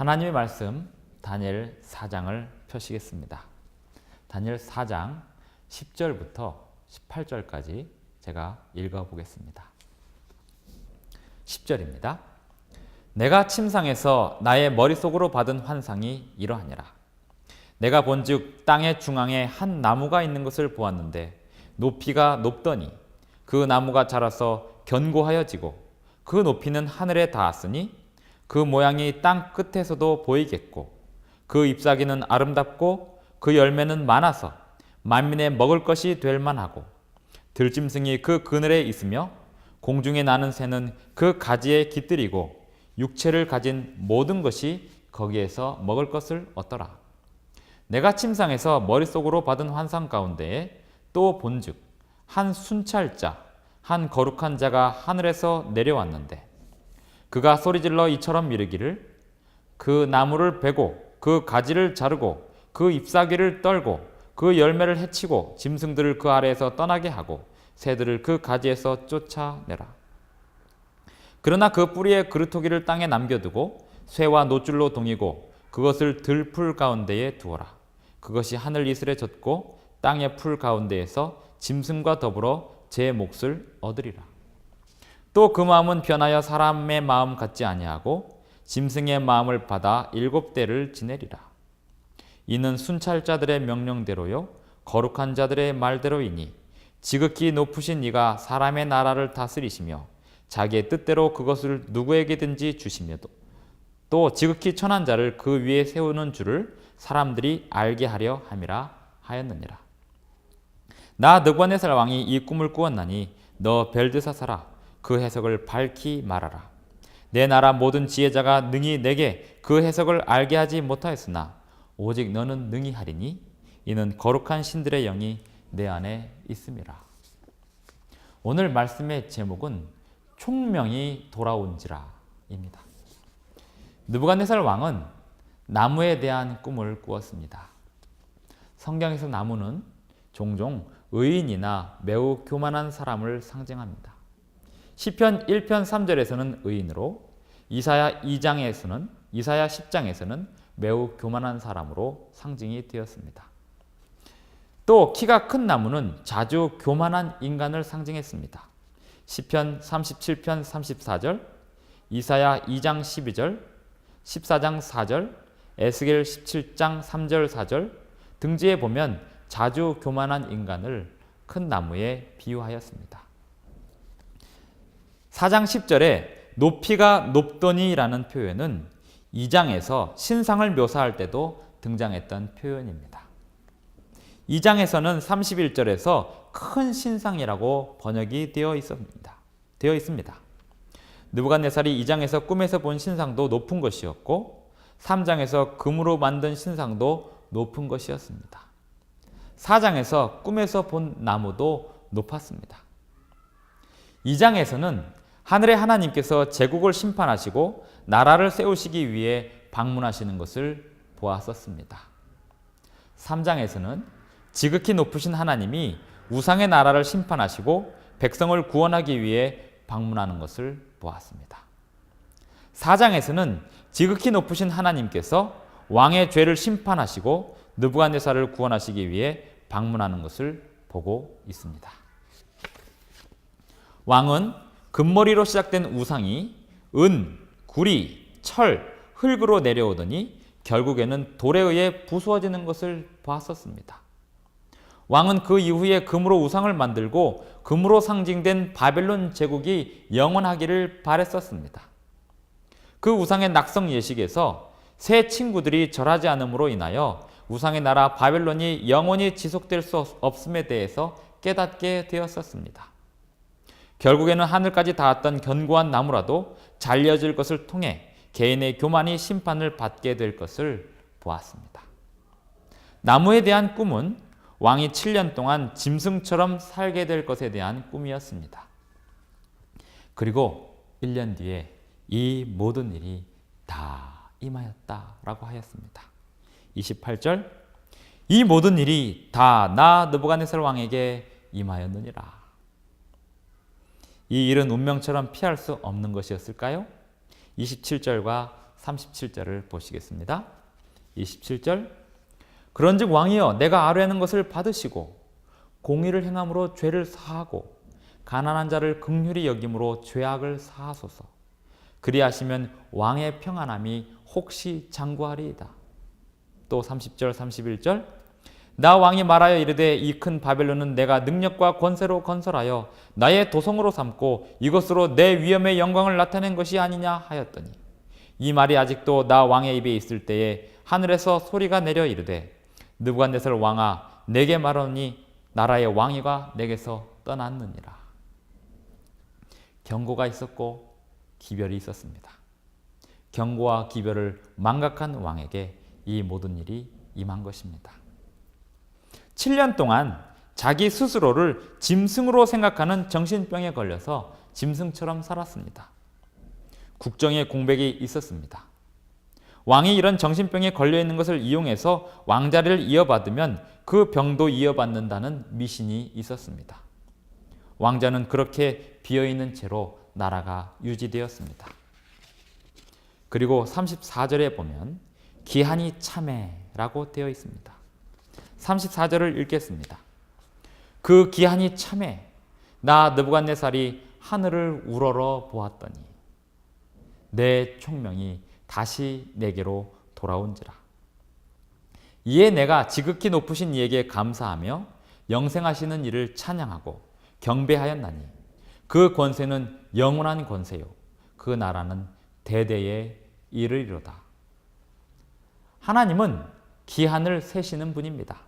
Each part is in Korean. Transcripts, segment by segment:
하나님의 말씀 다니엘 4장을 펴시겠습니다. 다니엘 4장 10절부터 18절까지 제가 읽어보겠습니다. 10절입니다. 내가 침상에서 나의 머릿속으로 받은 환상이 이러하니라. 내가 본즉 땅의 중앙에 한 나무가 있는 것을 보았는데 높이가 높더니 그 나무가 자라서 견고하여지고 그 높이는 하늘에 닿았으니 그 모양이 땅 끝에서도 보이겠고 그 잎사귀는 아름답고 그 열매는 많아서 만민의 먹을 것이 될 만하고 들짐승이 그 그늘에 있으며 공중에 나는 새는 그 가지에 깃들이고 육체를 가진 모든 것이 거기에서 먹을 것을 얻더라. 내가 침상에서 머릿속으로 받은 환상 가운데에 또 본즉 한 순찰자 한 거룩한 자가 하늘에서 내려왔는데 그가 소리질러 이처럼 이르기를 그 나무를 베고 그 가지를 자르고 그 잎사귀를 떨고 그 열매를 해치고 짐승들을 그 아래에서 떠나게 하고 새들을 그 가지에서 쫓아내라. 그러나 그 뿌리의 그루터기를 땅에 남겨두고 쇠와 노줄로 동이고 그것을 들풀 가운데에 두어라. 그것이 하늘 이슬에 젖고 땅의 풀 가운데에서 짐승과 더불어 제 몫을 얻으리라. 또 그 마음은 변하여 사람의 마음 같지 아니하고 짐승의 마음을 받아 7대를 지내리라. 이는 순찰자들의 명령대로요 거룩한 자들의 말대로이니 지극히 높으신 이가 사람의 나라를 다스리시며 자기의 뜻대로 그것을 누구에게든지 주시며도 또 지극히 천한 자를 그 위에 세우는 줄을 사람들이 알게 하려 함이라 하였느니라. 나 느부갓네살 왕이 이 꿈을 꾸었나니 너 벨드사사라 그 해석을 밝히 말하라. 내 나라 모든 지혜자가 능히 내게 그 해석을 알게 하지 못하였으나 오직 너는 능히 하리니 이는 거룩한 신들의 영이 내 안에 있음이라. 오늘 말씀의 제목은 총명이 돌아온지라입니다. 느부갓네살 왕은 나무에 대한 꿈을 꾸었습니다. 성경에서 나무는 종종 의인이나 매우 교만한 사람을 상징합니다. 시편 1편 3절에서는 의인으로 이사야 10장에서는 매우 교만한 사람으로 상징이 되었습니다. 또 키가 큰 나무는 자주 교만한 인간을 상징했습니다. 시편 37편 34절, 이사야 2장 12절, 14장 4절, 에스겔 17장 3절 4절 등지에 보면 자주 교만한 인간을 큰 나무에 비유하였습니다. 4장 10절에 높이가 높더니라는 표현은 2장에서 신상을 묘사할 때도 등장했던 표현입니다. 2장에서는 31절에서 큰 신상이라고 번역이 되어 있습니다. 느부갓네살이 2장에서 꿈에서 본 신상도 높은 것이었고 3장에서 금으로 만든 신상도 높은 것이었습니다. 4장에서 꿈에서 본 나무도 높았습니다. 2장에서는 하늘의 하나님께서 제국을 심판하시고 나라를 세우시기 위해 방문하시는 것을 보았었습니다. 3장에서는 지극히 높으신 하나님이 우상의 나라를 심판하시고 백성을 구원하기 위해 방문하는 것을 보았습니다. 4장에서는 지극히 높으신 하나님께서 왕의 죄를 심판하시고 느부갓네살을 구원하시기 위해 방문하는 것을 보고 있습니다. 왕은 금머리로 시작된 우상이 은, 구리, 철, 흙으로 내려오더니 결국에는 돌에 의해 부수어지는 것을 보았었습니다. 왕은 그 이후에 금으로 우상을 만들고 금으로 상징된 바벨론 제국이 영원하기를 바랬었습니다. 그 우상의 낙성 예식에서 새 친구들이 절하지 않음으로 인하여 우상의 나라 바벨론이 영원히 지속될 수 없음에 대해서 깨닫게 되었었습니다. 결국에는 하늘까지 닿았던 견고한 나무라도 잘려질 것을 통해 개인의 교만이 심판을 받게 될 것을 보았습니다. 나무에 대한 꿈은 왕이 7년 동안 짐승처럼 살게 될 것에 대한 꿈이었습니다. 그리고 1년 뒤에 이 모든 일이 다 임하였다라고 하였습니다. 28절 이 모든 일이 다 나 느부갓네살 왕에게 임하였느니라. 이 일은 운명처럼 피할 수 없는 것이었을까요? 27절과 37절을 보시겠습니다. 27절 그런즉 왕이여 내가 아뢰는 것을 받으시고 공의를 행함으로 죄를 사하고 가난한 자를 긍휼히 여김으로 죄악을 사하소서. 그리하시면 왕의 평안함이 혹시 장구하리이다. 또 30절 31절 나 왕이 말하여 이르되 이 큰 바벨론은 내가 능력과 권세로 건설하여 나의 도성으로 삼고 이것으로 내 위엄의 영광을 나타낸 것이 아니냐 하였더니 이 말이 아직도 나 왕의 입에 있을 때에 하늘에서 소리가 내려 이르되 느부갓네살 왕아 내게 말하노니 나라의 왕위가 내게서 떠났느니라. 경고가 있었고 기별이 있었습니다. 경고와 기별을 망각한 왕에게 이 모든 일이 임한 것입니다. 7년 동안 자기 스스로를 짐승으로 생각하는 정신병에 걸려서 짐승처럼 살았습니다. 국정에 공백이 있었습니다. 왕이 이런 정신병에 걸려있는 것을 이용해서 왕자리를 이어받으면 그 병도 이어받는다는 미신이 있었습니다. 왕자는 그렇게 비어있는 채로 나라가 유지되었습니다. 그리고 34절에 보면 기한이 참해라고 되어 있습니다. 34절을 읽겠습니다. 그 기한이 참해 나 느부갓네살이 하늘을 우러러 보았더니 내 총명이 다시 내게로 돌아온지라. 이에 내가 지극히 높으신 이에게 감사하며 영생하시는 이를 찬양하고 경배하였나니 그 권세는 영원한 권세요 그 나라는 대대에 이르리로다. 하나님은 기한을 세시는 분입니다.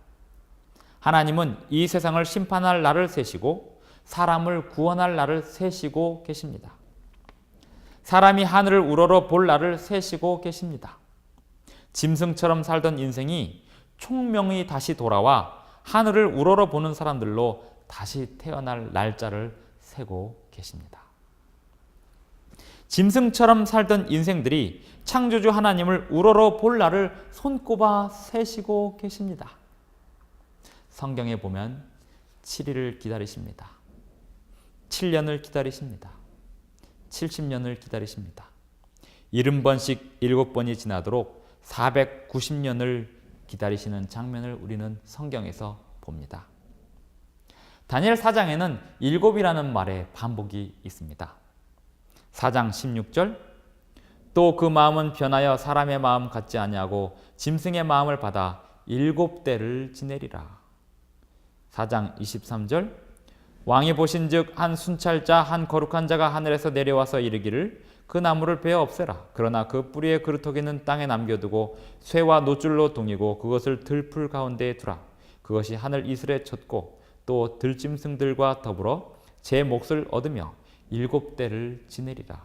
하나님은 이 세상을 심판할 날을 세시고 사람을 구원할 날을 세시고 계십니다. 사람이 하늘을 우러러 볼 날을 세시고 계십니다. 짐승처럼 살던 인생이 총명이 다시 돌아와 하늘을 우러러 보는 사람들로 다시 태어날 날짜를 세고 계십니다. 짐승처럼 살던 인생들이 창조주 하나님을 우러러 볼 날을 손꼽아 세시고 계십니다. 성경에 보면 7일을 기다리십니다. 7년을 기다리십니다. 70년을 기다리십니다. 70번씩 7번이 지나도록 490년을 기다리시는 장면을 우리는 성경에서 봅니다. 다니엘 4장에는 7이라는 말의 반복이 있습니다. 4장 16절 또 그 마음은 변하여 사람의 마음 같지 아니하고 짐승의 마음을 받아 7대를 지내리라. 4장 23절 왕이 보신즉 한 순찰자 한 거룩한 자가 하늘에서 내려와서 이르기를 그 나무를 베어 없애라. 그러나 그 뿌리의 그루터기는 땅에 남겨두고 쇠와 노줄로 동이고 그것을 들풀 가운데에 두라. 그것이 하늘 이슬에 쳤고 또 들짐승들과 더불어 제 몫을 얻으며 7대를 지내리라.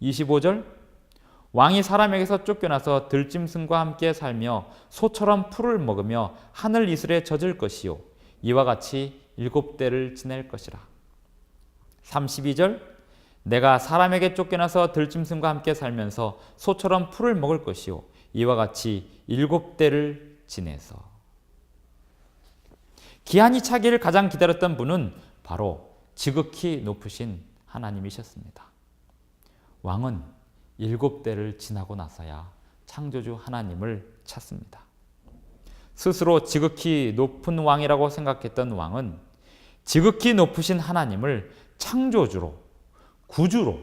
25절 왕이 사람에게서 쫓겨나서 들짐승과 함께 살며 소처럼 풀을 먹으며 하늘 이슬에 젖을 것이요 이와 같이 7대를 지낼 것이라. 32절 내가 사람에게 쫓겨나서 들짐승과 함께 살면서 소처럼 풀을 먹을 것이요 이와 같이 7대를 지내서. 기한이 차기를 가장 기다렸던 분은 바로 지극히 높으신 하나님이셨습니다. 왕은 7대를 지나고 나서야 창조주 하나님을 찾습니다. 스스로 지극히 높은 왕이라고 생각했던 왕은 지극히 높으신 하나님을 창조주로, 구주로,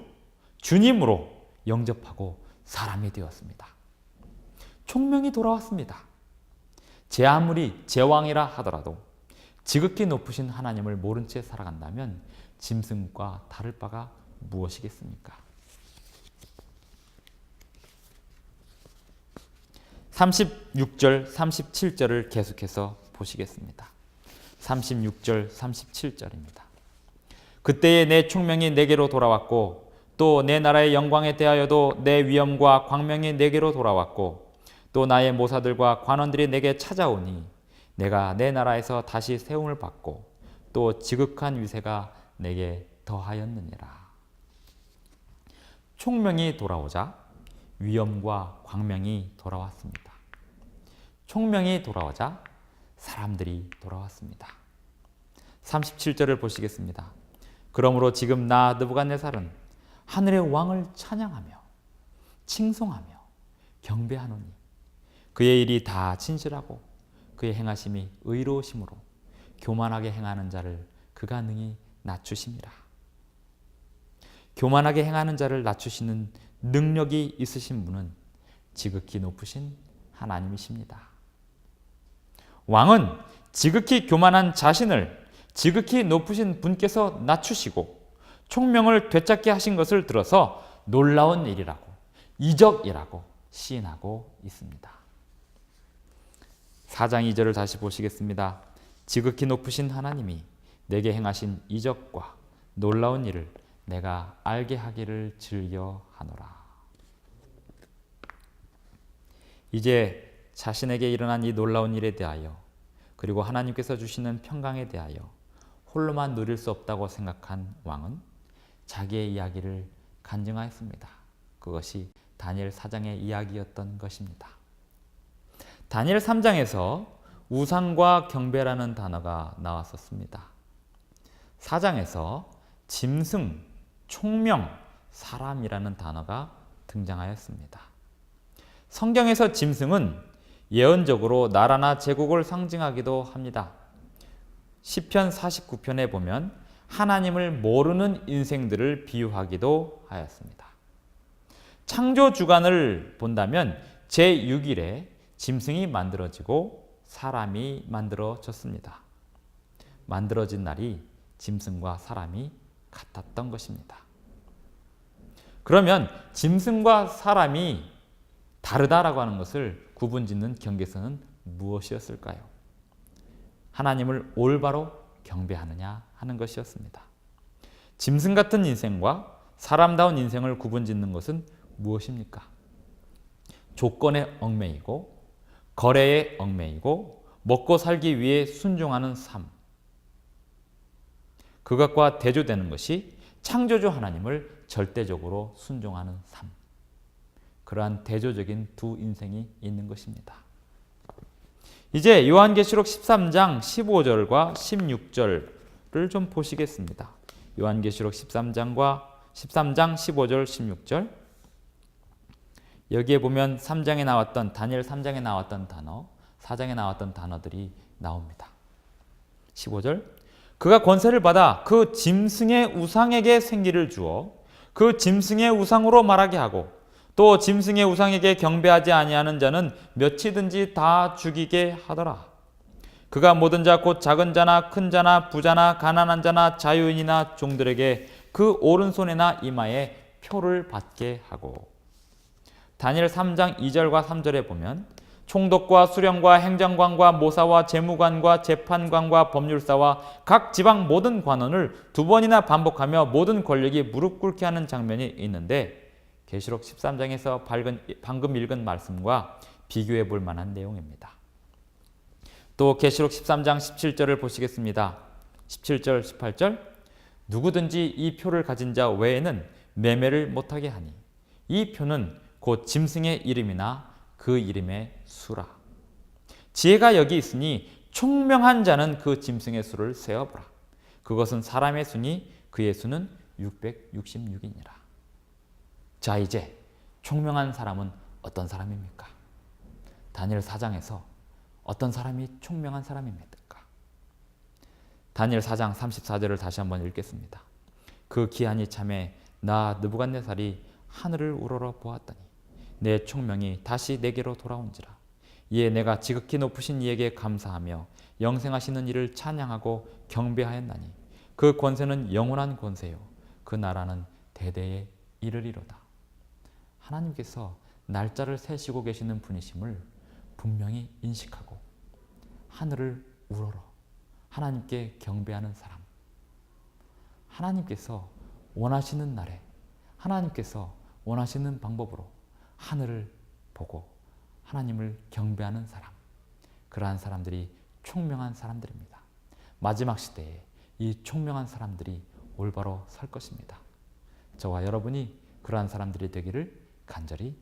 주님으로 영접하고 사람이 되었습니다. 총명이 돌아왔습니다. 제 아무리 제왕이라 하더라도 지극히 높으신 하나님을 모른 채 살아간다면 짐승과 다를 바가 무엇이겠습니까? 36절, 37절을 계속해서 보시겠습니다. 36절, 37절입니다. 그때에 내 총명이 내게로 돌아왔고 또 내 나라의 영광에 대하여도 내 위엄과 광명이 내게로 돌아왔고 또 나의 모사들과 관원들이 내게 찾아오니 내가 내 나라에서 다시 세움을 받고 또 지극한 위세가 내게 더하였느니라. 총명이 돌아오자 위엄과 광명이 돌아왔습니다. 총명이 돌아오자 사람들이 돌아왔습니다. 37절을 보시겠습니다. 그러므로 지금 나 느부갓네살은 하늘의 왕을 찬양하며 칭송하며 경배하노니 그의 일이 다 진실하고 그의 행하심이 의로우심으로 교만하게 행하는 자를 그가 능히 낮추심이라. 교만하게 행하는 자를 낮추시는 능력이 있으신 분은 지극히 높으신 하나님이십니다. 왕은 지극히 교만한 자신을 지극히 높으신 분께서 낮추시고 총명을 되찾게 하신 것을 들어서 놀라운 일이라고, 이적이라고 시인하고 있습니다. 4장 2절을 다시 보시겠습니다. 지극히 높으신 하나님이 내게 행하신 이적과 놀라운 일을 내가 알게 하기를 즐겨하노라. 이제 자신에게 일어난 이 놀라운 일에 대하여 그리고 하나님께서 주시는 평강에 대하여 홀로만 누릴 수 없다고 생각한 왕은 자기의 이야기를 간증하였습니다. 그것이 다니엘 4장의 이야기였던 것입니다. 다니엘 3장에서 우상과 경배라는 단어가 나왔었습니다. 4장에서 짐승, 총명, 사람이라는 단어가 등장하였습니다. 성경에서 짐승은 예언적으로 나라나 제국을 상징하기도 합니다. 시편 49편에 보면 하나님을 모르는 인생들을 비유하기도 하였습니다. 창조 주간을 본다면 제6일에 짐승이 만들어지고 사람이 만들어졌습니다. 만들어진 날이 짐승과 사람이 같았던 것입니다. 그러면 짐승과 사람이 다르다라고 하는 것을 구분짓는 경계선은 무엇이었을까요? 하나님을 올바로 경배하느냐 하는 것이었습니다. 짐승 같은 인생과 사람다운 인생을 구분짓는 것은 무엇입니까? 조건에 얽매이고 거래에 얽매이고 먹고 살기 위해 순종하는 삶, 그것과 대조되는 것이 창조주 하나님을 절대적으로 순종하는 삶, 그러한 대조적인 두 인생이 있는 것입니다. 이제 요한계시록 13장 15절과 16절을 좀 보시겠습니다. 요한계시록 13장 15절 16절, 여기에 보면 3장에 나왔던 다니엘 3장에 나왔던 단어, 4장에 나왔던 단어들이 나옵니다. 15절, 그가 권세를 받아 그 짐승의 우상에게 생기를 주어 그 짐승의 우상으로 말하게 하고 또 짐승의 우상에게 경배하지 아니하는 자는 몇이든지 다 죽이게 하더라. 그가 모든 자 곧 작은 자나 큰 자나 부자나 가난한 자나 자유인이나 종들에게 그 오른손에나 이마에 표를 받게 하고. 다니엘 3장 2절과 3절에 보면 총독과 수령과 행정관과 모사와 재무관과 재판관과 법률사와 각 지방 모든 관원을 2번이나 반복하며 모든 권력이 무릎 꿇게 하는 장면이 있는데 계시록 13장에서 방금 읽은 말씀과 비교해 볼 만한 내용입니다. 또 계시록 13장 17절을 보시겠습니다. 17절 18절, 누구든지 이 표를 가진 자 외에는 매매를 못하게 하니 이 표는 곧 짐승의 이름이나 그 이름의 수라. 지혜가 여기 있으니 총명한 자는 그 짐승의 수를 세어보라. 그것은 사람의 수니 그의 수는 666이니라. 자, 이제 총명한 사람은 어떤 사람입니까? 다니엘 4장에서 어떤 사람이 총명한 사람입니까? 다니엘 4장 34절을 다시 한번 읽겠습니다. 그 기한이 참에 나 느부갓네살이 하늘을 우러러 보았더니 내 총명이 다시 내게로 돌아온지라. 이에 내가 지극히 높으신 이에게 감사하며 영생하시는 이를 찬양하고 경배하였나니 그 권세는 영원한 권세요 그 나라는 대대에 이르리로다. 하나님께서 날짜를 세시고 계시는 분이심을 분명히 인식하고 하늘을 우러러 하나님께 경배하는 사람, 하나님께서 원하시는 날에 하나님께서 원하시는 방법으로 하늘을 보고 하나님을 경배하는 사람, 그러한 사람들이 총명한 사람들입니다. 마지막 시대에 이 총명한 사람들이 올바로 설 것입니다. 저와 여러분이 그러한 사람들이 되기를 간절히